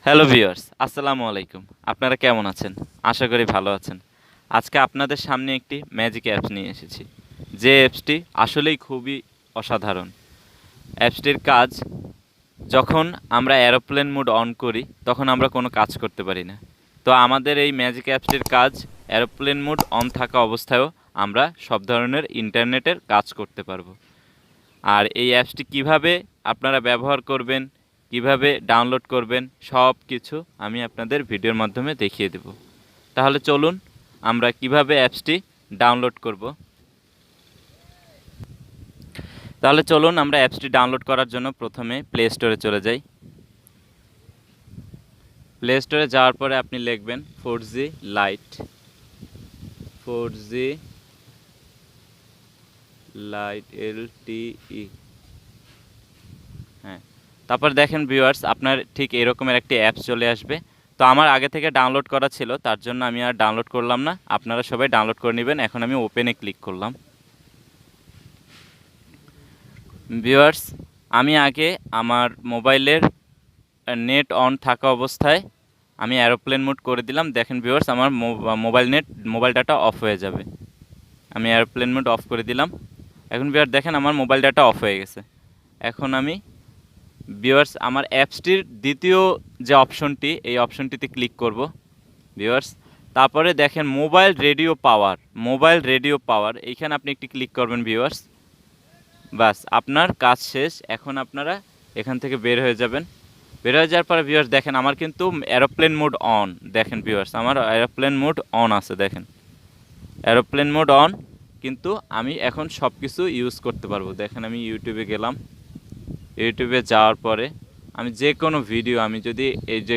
Hello viewers, আসসালামু আলাইকুম। আপনারা কেমন আছেন? আশা করি ভালো আছেন। আজকে আপনাদের সামনে একটি ম্যাজিক অ্যাপস নিয়ে এসেছি। যে অ্যাপসটি আসলেই খুবই অসাধারণ। অ্যাপসটির কাজ, যখন আমরা এরোপ্লেন মোড অন করি তখন আমরা কোনো কাজ করতে পারি না। তো আমাদের এই ম্যাজিক অ্যাপসটির কাজ, এরোপ্লেন মোড অন থাকা অবস্থায়ও আমরা সব ধরনের ইন্টারনেটের কাজ করতে পারবো। আর এই অ্যাপসটি কিভাবে আপনারা ব্যবহার করবেন, কিভাবে ডাউনলোড করবেন, সব কিছু আমি আপনাদের ভিডিওর মাধ্যমে দেখিয়ে দেব। তাহলে চলুন আমরা কিভাবে অ্যাপসটি ডাউনলোড করব। তাহলে চলুন আমরা অ্যাপসটি ডাউনলোড করার জন্য প্রথমে প্লে স্টোরে চলে যাই। প্লে স্টোরে যাওয়ার পরে আপনি লিখবেন 4G light, 4G light LTE। হ্যাঁ, তারপর দেখেন ভিউয়ার্স, আপনার ঠিক এরকমের একটি অ্যাপস চলে আসবে। তো আমার আগে থেকে ডাউনলোড করা ছিল, তার জন্য আমি আর ডাউনলোড করলাম না। আপনারা সবাই ডাউনলোড করে নেবেন। এখন আমি ওপেনে ক্লিক করলাম। ভিউয়ার্স, আমি আগে আমার মোবাইলের নেট অন থাকা অবস্থায় আমি এরোপ্লেন মোড করে দিলাম। দেখেন ভিউয়ার্স, আমার মোবাইল ডাটা অফ হয়ে যাবে। আমি এরোপ্লেন মোড অফ করে দিলাম। এখন ভিউয়ার্স দেখেন আমার মোবাইল ডাটা অফ হয়ে গেছে। এখন আমি ভিউয়ার্স আমার অ্যাপসটির দ্বিতীয় যে অপশনটি, এই অপশনটিতে ক্লিক করব ভিউয়ার্স। তারপরে দেখেন মোবাইল রেডিও পাওয়ার, এইখানে আপনি একটি ক্লিক করবেন ভিউয়ার্স। বাস, আপনার কাজ শেষ। এখন আপনারা এখান থেকে বের হয়ে যাবেন। বের হয়ে যাওয়ার পরে ভিউয়ার্স দেখেন আমার কিন্তু এরোপ্লেন মোড অন। দেখেন ভিউয়ার্স আমার এরোপ্লেন মোড অন আছে। দেখেন এরোপ্লেন মোড অন, কিন্তু আমি এখন সব কিছু ইউজ করতে পারবো। দেখেন আমি ইউটিউবে গেলাম। ইউটিউবে যাওয়ার পরে আমি যে কোনো ভিডিও, আমি যদি এই যে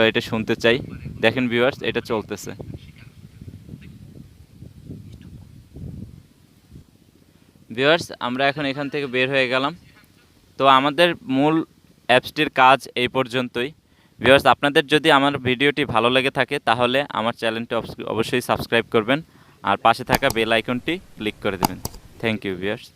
এটা শুনতে চাই, দেখেন ভিউয়ার্স এটা চলতেছে। ভিউয়ার্স আমরা এখন এখান থেকে বের হয়ে গেলাম। তো আমাদের মূল অ্যাপসটির কাজ এই পর্যন্তই। ভিউয়ার্স, আপনাদের যদি আমার ভিডিওটি ভালো লেগে থাকে তাহলে আমার চ্যানেলটি অবশ্যই সাবস্ক্রাইব করবেন আর পাশে থাকা বেল আইকনটি ক্লিক করে দেবেন। Thank you viewers.